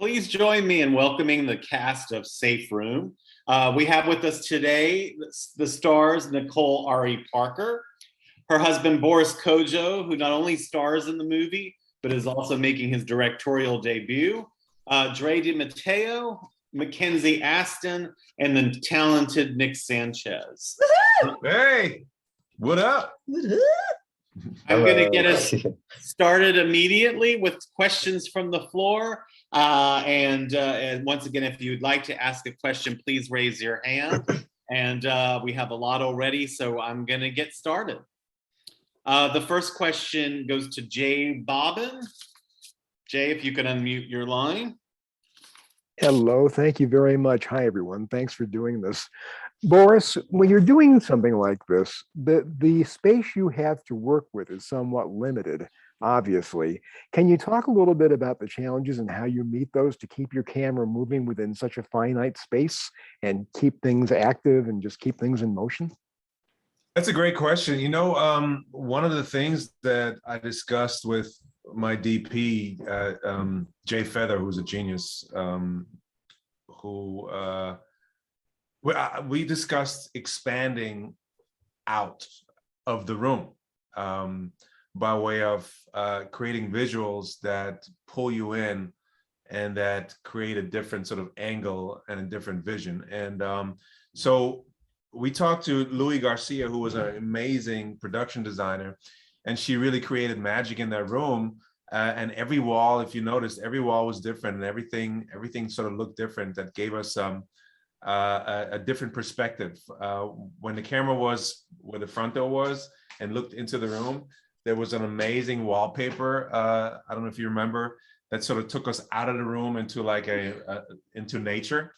Please join me in welcoming the cast of Safe Room. We have with us today the stars Nicole R.E. Parker, her husband Boris Kodjoe, who not only stars in the movie, but is also making his directorial debut, Drea Matteo, Mackenzie Astin, and the talented Nik Sanchez. Hey, what up? I'm going to get us started immediately with questions from the floor. And once again, if you'd like to ask a question, please raise your hand. And we have a lot already, so I'm going to get started. The first question goes to Jay Bobbin. Jay, if you can unmute your line. Hello, thank you very much. Hi, everyone. Thanks for doing this. Boris, when you're doing something like this, the space you have to work with is somewhat limited, obviously. Can you talk a little bit about the challenges and how you meet those to keep your camera moving within such a finite space and keep things active and just keep things in motion? That's a great question. One of the things that I discussed with my DP, Jay Feather, who's a genius, we discussed expanding out of the room by way of creating visuals that pull you in and that create a different sort of angle and a different vision. And so we talked to Louis Garcia, who was an amazing production designer, and she really created magic in that room. And every wall, if you noticed, every wall was different, and everything sort of looked different. That gave us a different perspective. When the camera was where the front door was and looked into the room, there was an amazing wallpaper. I don't know if you remember, that sort of took us out of the room into like into nature.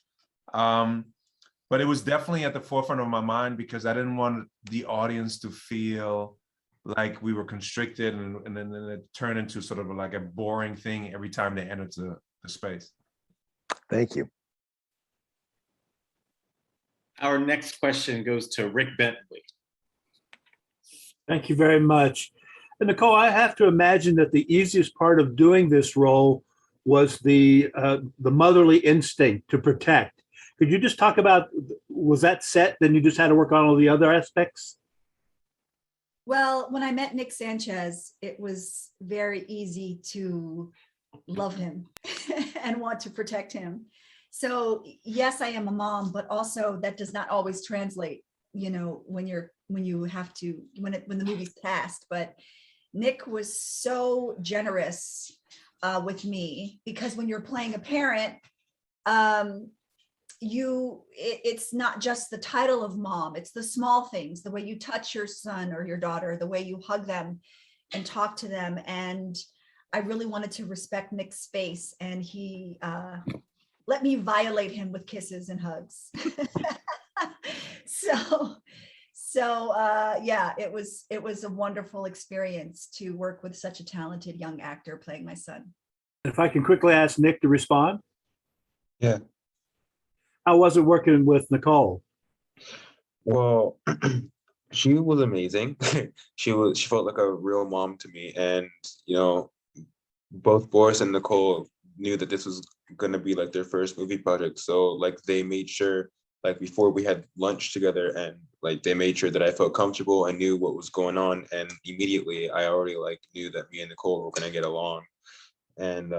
But it was definitely at the forefront of my mind because I didn't want the audience to feel like we were constricted and then it turned into sort of like a boring thing every time they entered the space. Thank you. Our next question goes to Rick Bentley. Thank you very much. And Nicole, I have to imagine that the easiest part of doing this role was the motherly instinct to protect. Could you just talk about, was that set, then you just had to work on all the other aspects? Well, when I met Nik Sanchez, it was very easy to love him and want to protect him. So yes, I am a mom, but also that does not always translate, when the movie's cast. But Nik was so generous with me because when you're playing a parent, it's not just the title of mom, it's the small things, the way you touch your son or your daughter, the way you hug them and talk to them. And I really wanted to respect Nik's space, and he let me violate him with kisses and hugs. Yeah, it was a wonderful experience to work with such a talented young actor playing my son. If I can quickly ask Nik to respond. Yeah. How was it working with Nicole? Well, she was amazing. She felt like a real mom to me. And, both Boris and Nicole knew that this was going to be like their first movie project. So like they made sure, like before we had lunch together, and like they made sure that I felt comfortable. I knew what was going on. And immediately I already like knew that me and Nicole were going to get along. And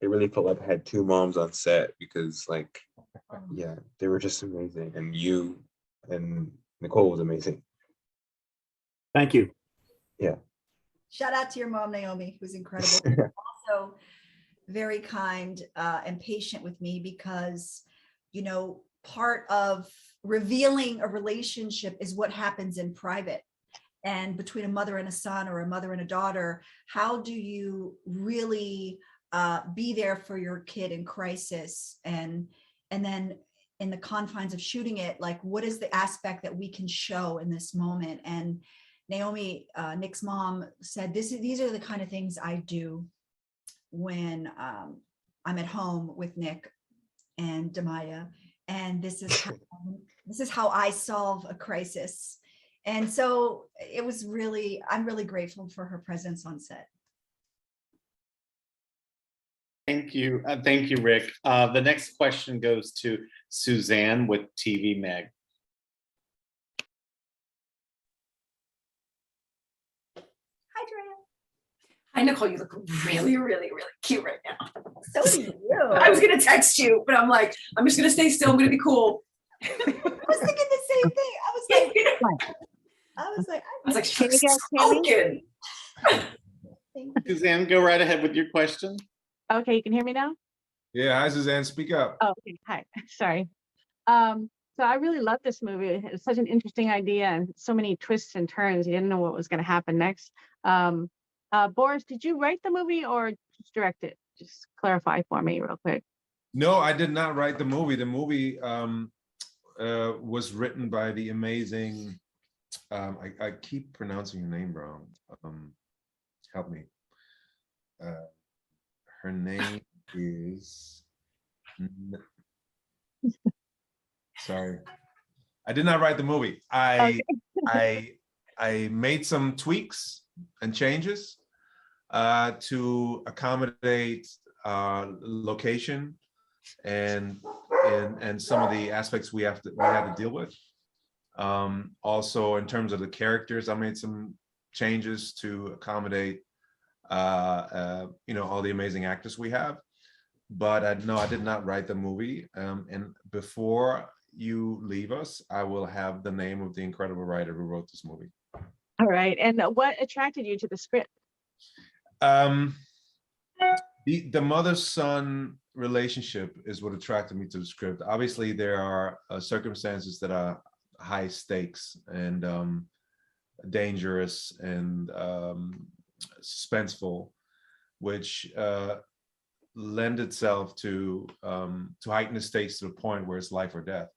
it really felt like I had two moms on set because like, yeah, they were just amazing. And you and Nicole was amazing. Thank you. Yeah. Shout out to your mom, Naomi, who's incredible. Also very kind and patient with me because, part of revealing a relationship is what happens in private. And between a mother and a son or a mother and a daughter, how do you really be there for your kid in crisis? And then in the confines of shooting it, like what is the aspect that we can show in this moment? And Naomi, Nik's mom, said, these are the kind of things I do when I'm at home with Nik and Demaya. And this is how I solve a crisis. And so I'm really grateful for her presence on set. Thank you, Rick. The next question goes to Suzanne with TV Meg. Hi, Drea. Hi, Nicole. You look really, really, really cute right now. So do you. I was gonna text you, but I'm like, I'm just gonna stay still. I'm gonna be cool. I was thinking the same thing. I was like, She's spoken. Suzanne, go right ahead with your question. Okay, you can hear me now? Yeah, hi Suzanne, speak up. Oh, okay, hi, sorry. So I really love this movie. It's such an interesting idea and so many twists and turns. You didn't know what was gonna happen next. Boris, did you write the movie or just direct it? Just clarify for me real quick. No, I did not write the movie. The movie was written by the amazing, I keep pronouncing her name wrong. Help me. Her name is, sorry. I did not write the movie. I made some tweaks and changes to accommodate location and some of the aspects we had to deal with. Also, in terms of the characters, I made some changes to accommodate all the amazing actors we have. But no, I did not write the movie. And before you leave us, I will have the name of the incredible writer who wrote this movie. All right, and what attracted you to the script? The mother-son relationship is what attracted me to the script. Obviously, there are circumstances that are high stakes and dangerous and suspenseful, which lend itself to heighten the stakes to the point where it's life or death.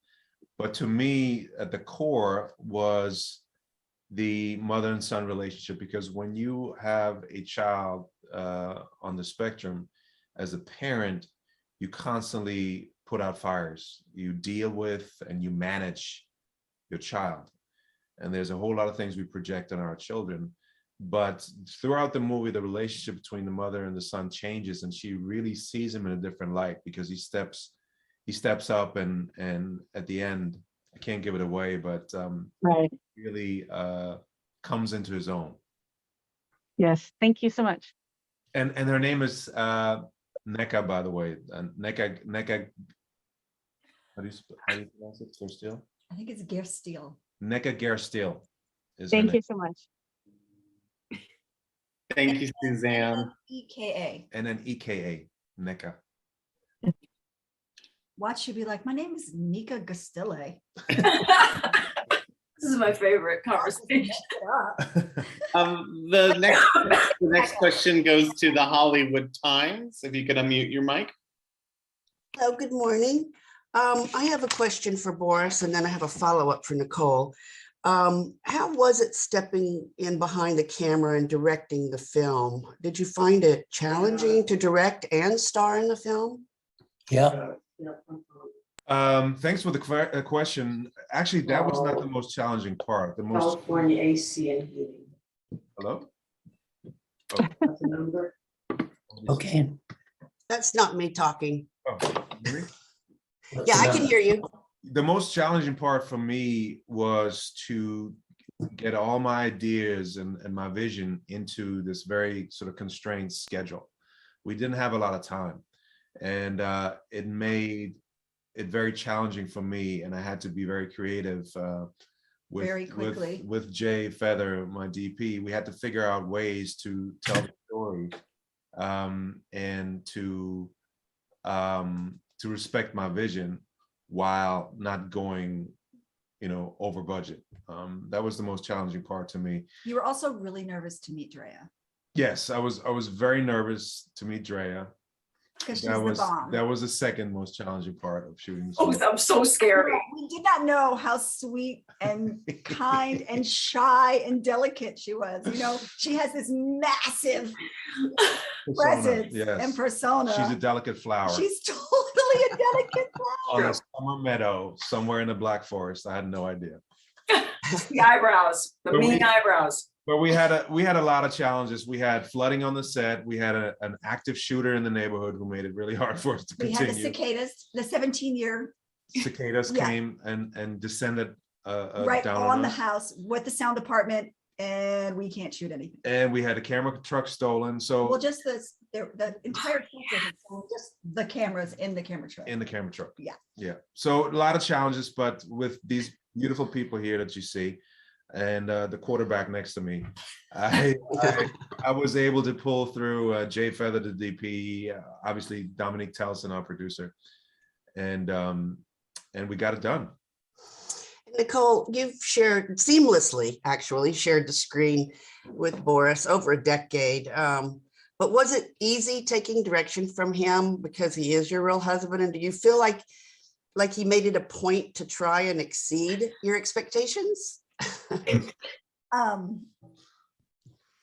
But to me, at the core was the mother and son relationship, because when you have a child on the spectrum, as a parent, you constantly put out fires. You deal with and you manage your child. And there's a whole lot of things we project on our children. But throughout the movie, the relationship between the mother and the son changes, and she really sees him in a different light because he steps up and at the end, I can't give it away, but Right. really comes into his own. Yes, thank you so much. And her name is Neka, by the way. Neka. How do you pronounce it? Gersteel? I think it's gift steal. Neka Gersteel. Thank you so much. Thank you, Suzanne. EKA. And then EKA, Neka. Watch you be like, my name is Nika Gastile. This is my favorite conversation. The next question goes to the Hollywood Times. If you could unmute your mic. Hello, good morning. I have a question for Boris, and then I have a follow-up for Nicole. How was it stepping in behind the camera and directing the film? Did you find it challenging to direct and star in the film? Yeah. Thanks for the question. Actually, that was not the most challenging part. The most California AC and heating. Hello? That's the number. Okay. That's not me talking. Oh, really? Yeah, I can hear you. The most challenging part for me was to get all my ideas and my vision into this very sort of constrained schedule. We didn't have a lot of time, and it made it very challenging for me, and I had to be very creative Very quickly. with Jay Feather, my DP. We had to figure out ways to tell the story and to respect my vision while not going, over budget. That was the most challenging part to me. You were also really nervous to meet Drea. Yes, I was very nervous to meet Drea. Because she's the bomb. That was the second most challenging part of shooting. Oh, I'm so scary. We did not know how sweet and kind and shy and delicate she was. She has this massive presence and persona. She's a delicate flower. She's totally a delicate flower. On a summer meadow somewhere in the Black Forest. I had no idea. The eyebrows, the mean eyebrows. But we had a lot of challenges. We had flooding on the set. We had an active shooter in the neighborhood who made it really hard for us to We continue. had the cicadas, the 17-year Cicadas Yeah. came and descended right down on the us. house with the sound department, and we can't shoot anything. And we had a camera truck stolen. So Well, just the entire truck wasn't sold, just the cameras in the camera truck. in the camera truck. Yeah. Yeah. So a lot of challenges, but with these beautiful people here that you see, and the quarterback next to me, I was able to pull through Jay Feather, the DP, obviously Dominic Towson, our producer, and we got it done. Nicole, you've seamlessly shared the screen with Boris over a decade. But was it easy taking direction from him because he is your real husband? And do you feel like he made it a point to try and exceed your expectations?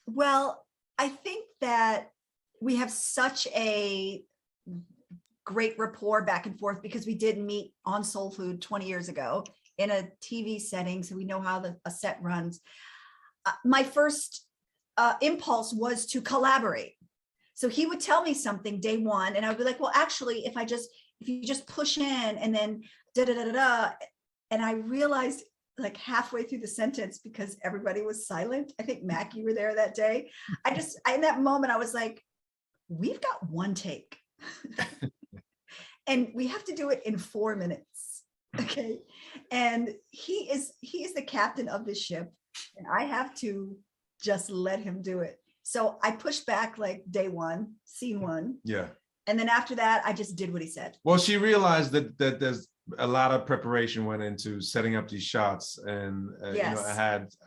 Well, I think that we have such a great rapport back and forth because we did meet on Soul Food 20 years ago in a TV setting, so we know how a set runs. My first impulse was to collaborate. So he would tell me something day one, and I would be like, well, actually, if you just push in and then da-da-da-da-da, and I realized like halfway through the sentence, because everybody was silent. I think Mac, you were there that day. In that moment, I was like, we've got one take and we have to do it in 4 minutes. Okay. And he is the captain of this ship, and I have to just let him do it. So I pushed back like day one, scene one. Yeah. And then after that, I just did what he said. Well, she realized that there's a lot of preparation went into setting up these shots, and Yes.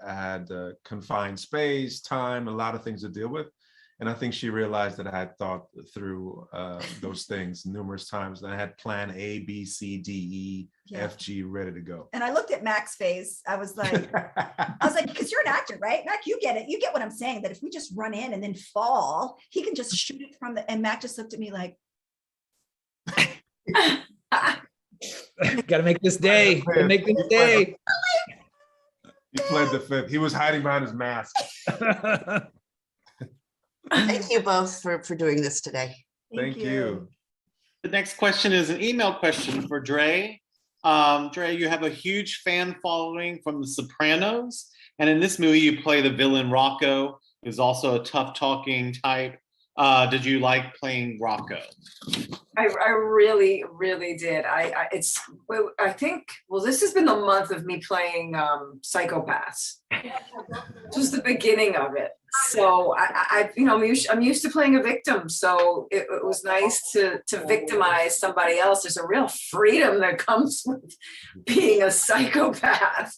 I had confined space, time, a lot of things to deal with, and I think she realized that I had thought through those things numerous times, and I had plan A, B, C, D, E, Yeah. F, G ready to go. And I looked at Mac's face. I was like, because you're an actor, right? Mac, you get it. You get what I'm saying, that if we just run in and then fall, he can just shoot it from and Mac just looked at me like, Gotta make this day. Gotta make this day. He played the fifth. He was hiding behind his mask. Thank you both for doing this today. Thank you. The next question is an email question for Drea. Drea, you have a huge fan following from The Sopranos, and in this movie you play the villain Rocco, who's also a tough talking type. Did you like playing Rocco? I really, really did. I think, well, this has been the month of me playing psychopaths. This was the beginning of it. So I'm used to playing a victim. So it was nice to victimize somebody else. There's a real freedom that comes with being a psychopath.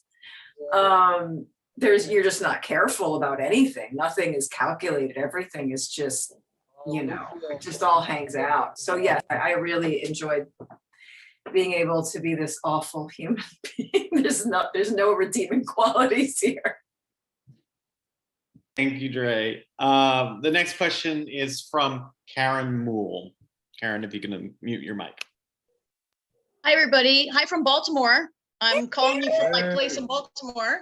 You're just not careful about anything. Nothing is calculated. Everything is just, it just all hangs out. So yes, I really enjoyed being able to be this awful human being. There's no redeeming qualities here. Thank you, Drea. The next question is from Karen Moole. Karen, if you can mute your mic. Hi, everybody. Hi from Baltimore. I'm calling you from my place in Baltimore.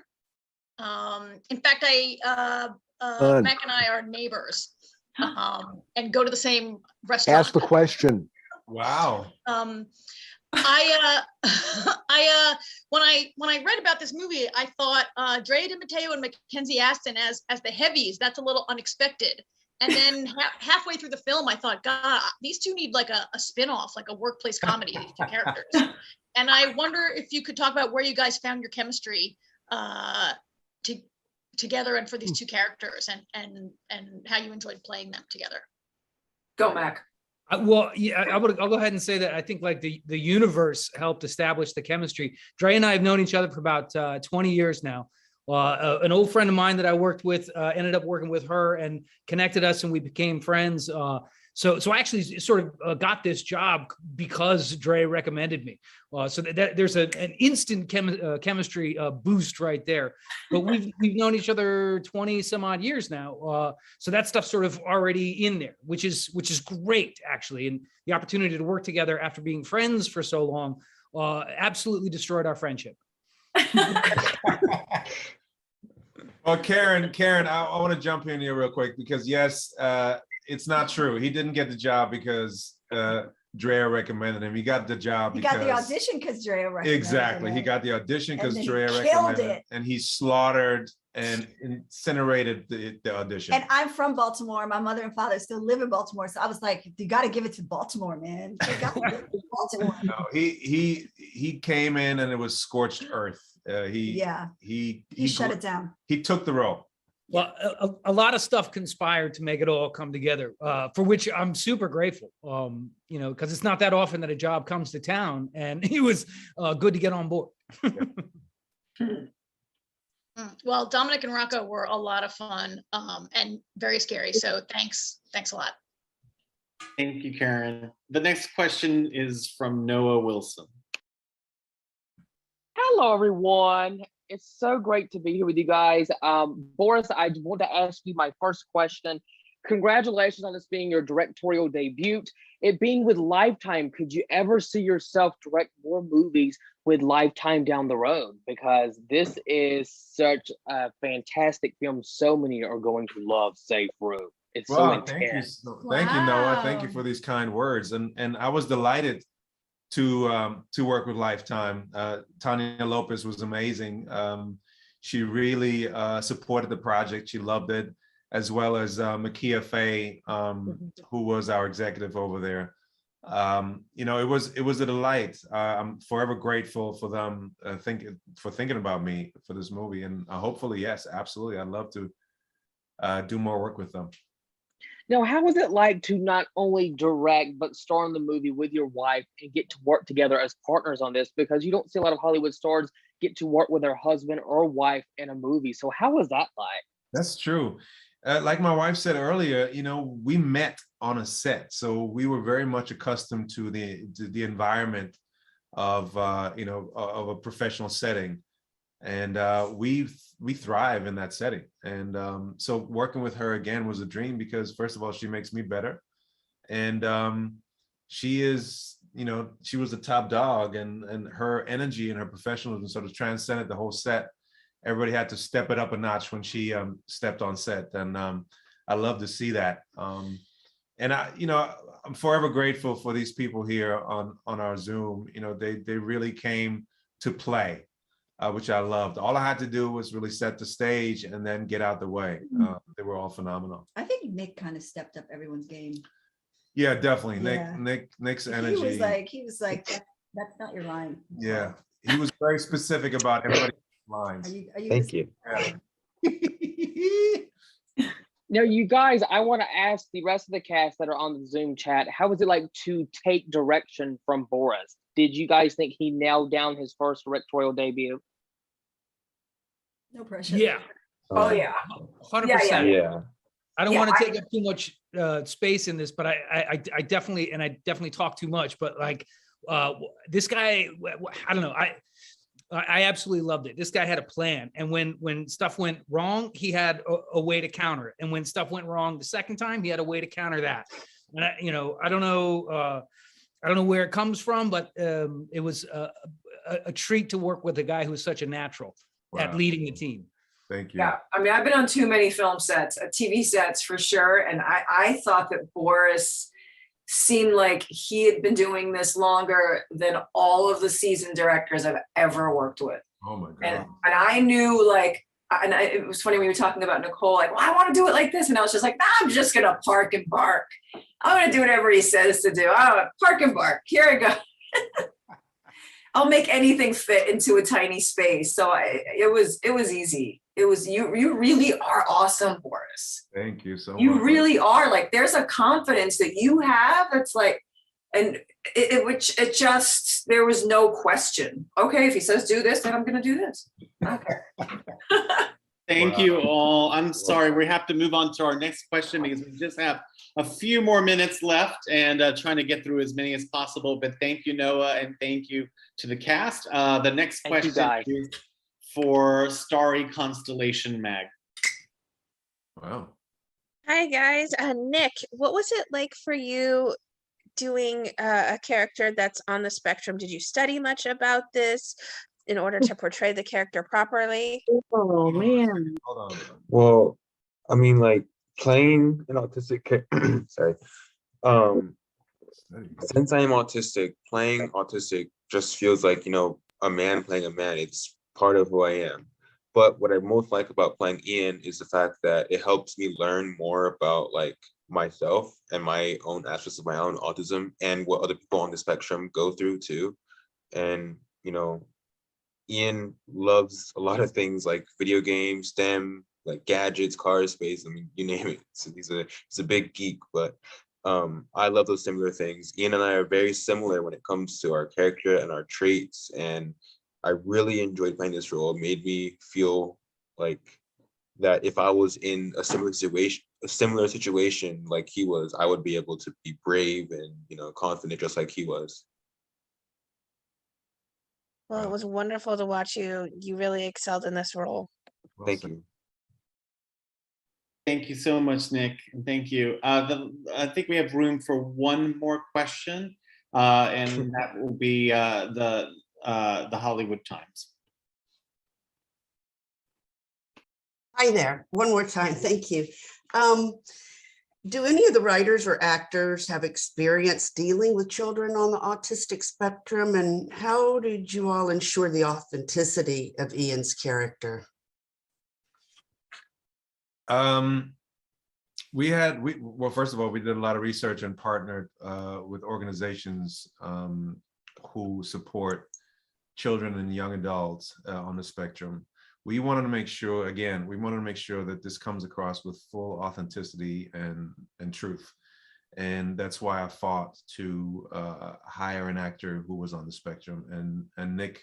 In fact, Mac and I are neighbors and go to the same restaurant. Ask the question. Wow. When I read about this movie, I thought Drea de Matteo and Mackenzie Astin as the heavies. That's a little unexpected. And then halfway through the film, I thought, God, these two need like a spin-off, like a workplace comedy, these two characters. And I wonder if you could talk about where you guys found your chemistry together and for these two characters, and how you enjoyed playing them together. Go, Mac. Well, yeah, I'll go ahead and say that I think like the universe helped establish the chemistry. Drea and I have known each other for about 20 years now. An old friend of mine that I worked with ended up working with her and connected us, and we became friends. So I actually sort of got this job because Drea recommended me. So that there's an instant chemistry boost right there. But we've known each other 20 some odd years now. So that stuff's sort of already in there, which is great actually. And the opportunity to work together after being friends for so long absolutely destroyed our friendship. Well, Karen, I want to jump in here real quick because yes, it's not true. He didn't get the job because Drea recommended him. He got the job He because got the audition because Drea recommended exactly. He it. got the audition And because then he Drea killed recommended it. it, and he slaughtered and incinerated the audition. And I'm from Baltimore. My mother and father still live in Baltimore. So I was like, you got to give it to Baltimore, man. You got to give it to Baltimore. No, he came in and it was scorched earth. He shut it down. He took the role. Well, a lot of stuff conspired to make it all come together, for which I'm super grateful. You know, because it's not that often that a job comes to town, and he was good to get on board. Well, Dominic and Rocco were a lot of fun and very scary. So thanks a lot. Thank you, Karen. The next question is from Noah Wilson. Hello, everyone. It's so great to be here with you guys. Boris, I want to ask you my first question. Congratulations on this being your directorial debut. It being with Lifetime, could you ever see yourself direct more movies with Lifetime down the road? Because this is such a fantastic film. So many are going to love Safe Room. It's so intense. Thank you, Noah. Thank you for these kind words. And I was delighted to work with Lifetime. Tanya Lopez was amazing. She really supported the project. She loved it, as well as Makia Faye, who was our executive over there. You know, it was a delight. I'm forever grateful for them thinking about me for this movie, and hopefully, yes, absolutely, I'd love to do more work with them. Now, how was it like to not only direct, but star in the movie with your wife and get to work together as partners on this? Because you don't see a lot of Hollywood stars get to work with their husband or wife in a movie. So how was that like? That's true. Like my wife said earlier, you know, we met on a set. So we were very much accustomed to the environment of, you know, of a professional setting. And we thrive in that setting. And so working with her again was a dream because first of all, she makes me better. And she is, you know, she was the top dog, and her energy and her professionalism sort of transcended the whole set. Everybody had to step it up a notch when she stepped on set. And I love to see that. And you know, I'm forever grateful for these people here on our Zoom. You know, they really came to play. Which I loved. All I had to do was really set the stage and then get out the way. They were all phenomenal. I think Nick kind of stepped up everyone's game. Yeah, definitely. Yeah. Nick's energy. He was like, that's not your line. Yeah, he was very specific about everybody's lines. Thank you. Now, you guys, I want to ask the rest of the cast that are on the Zoom chat, how was it like to take direction from Boris? Did you guys think he nailed down his first directorial debut? No pressure. Yeah. Oh yeah. 100%. Yeah. I don't want to take up too much space in this, but I definitely talk too much. But like this guy, I don't know. I absolutely loved it. This guy had a plan, and when stuff went wrong, he had a way to counter it. And when stuff went wrong the second time, he had a way to counter that. And I don't know where it comes from, but it was a treat to work with a guy who was such a natural at leading the team. Thank you. Yeah, I mean, I've been on too many film sets, TV sets for sure. And I thought that Boris seemed like he had been doing this longer than all of the seasoned directors I've ever worked with. Oh my God. And I knew like, it was funny when you were talking about Nicole, like, well, I want to do it like this. And I was just like, nah, I'm just going to park and bark. I'm going to do whatever he says to do. Park and bark. Here I go. I'll make anything fit into a tiny space. So it was easy. It was, you really are awesome, Boris. Thank you so much. You really are. Like, there's a confidence that you have. It's like, and it just, there was no question. Okay, if he says do this, then I'm going to do this. Okay. Thank you all. I'm sorry, we have to move on to our next question because we just have a few more minutes left and trying to get through as many as possible. But thank you, Noah, and thank you to the cast. The next question is for Starry Constellation Mag. Wow. Hi guys, Nick, what was it like for you doing a character that's on the spectrum? Did you study much about this? in order to portray the character properly? Oh, man. Hold on. Well, I mean, like playing an autistic sorry. Since I am autistic, playing autistic just feels like, you know, a man playing a man. It's part of who I am. But what I most like about playing Ian is the fact that it helps me learn more about like myself and my own aspects of my own autism and what other people on the spectrum go through too. And, you know, Ian loves a lot of things like video games, STEM, like gadgets, cars, space. I mean, you name it. So he's a big geek, but I love those similar things. Ian and I are very similar when it comes to our character and our traits. And I really enjoyed playing this role. It made me feel like that if I was in a similar situation like he was, I would be able to be brave and, you know, confident just like he was. Well, it was wonderful to watch you. You really excelled in this role. Thank you. Thank you so much, Nick. And thank you. I think we have room for one more question, and that will be the Hollywood Times. Hi there, one more time, thank you. Do any of the writers or actors have experience dealing with children on the autistic spectrum? And how did you all ensure the authenticity of Ian's character? Well, first of all, we did a lot of research and partnered with organizations who support children and young adults on the spectrum. We wanted to make sure, again, that this comes across with full authenticity and truth. And that's why I fought to hire an actor who was on the spectrum. And Nick,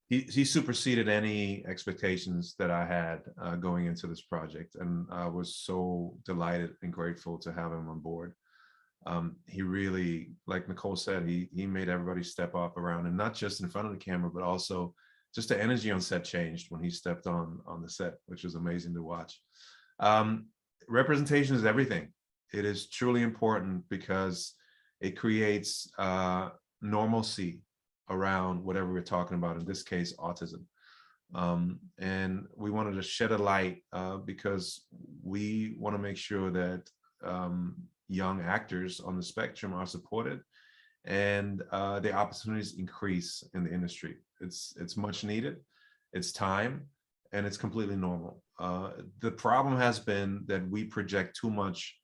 he superseded any expectations that I had going into this project. And I was so delighted and grateful to have him on board. He really, like Nicole said, he made everybody step up around him, not just in front of the camera, but also just the energy on set changed when he stepped on the set, which was amazing to watch. Representation is everything. It is truly important because it creates normalcy around whatever we're talking about, in this case, autism. And we wanted to shed a light because we want to make sure that young actors on the spectrum are supported and the opportunities increase in the industry. It's much needed, it's time, and it's completely normal. The problem has been that we project too much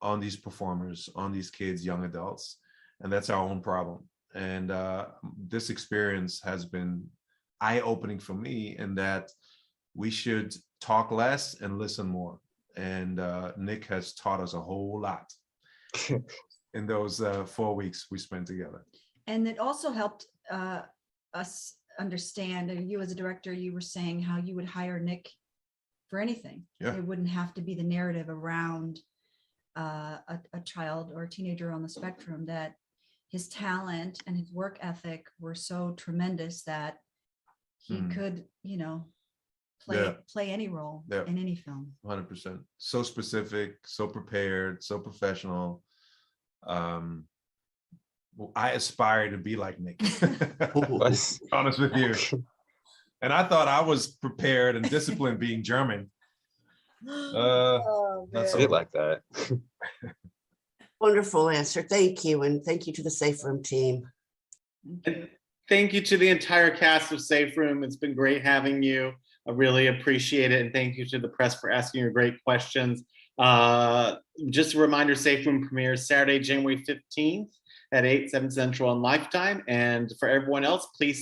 on these performers, on these kids, young adults, and that's our own problem. And this experience has been eye-opening for me in that we should talk less and listen more. And Nick has taught us a whole lot in those 4 weeks we spent together. And it also helped us understand, and you as a director, you were saying how you would hire Nick for anything. Yeah. It wouldn't have to be the narrative around a child or a teenager on the spectrum, that his talent and his work ethic were so tremendous that he could, you know, play any role in any film. 100%. So specific, so prepared, so professional. Well, I aspire to be like Nick, honest with you. And I thought I was prepared and disciplined being German. Not so like that. Wonderful answer. Thank you. And thank you to the Safe Room team. And thank you to the entire cast of Safe Room. It's been great having you. I really appreciate it. And thank you to the press for asking your great questions. Just a reminder, Safe Room premieres Saturday, January 15th at 8, 7 Central on Lifetime. And for everyone else, please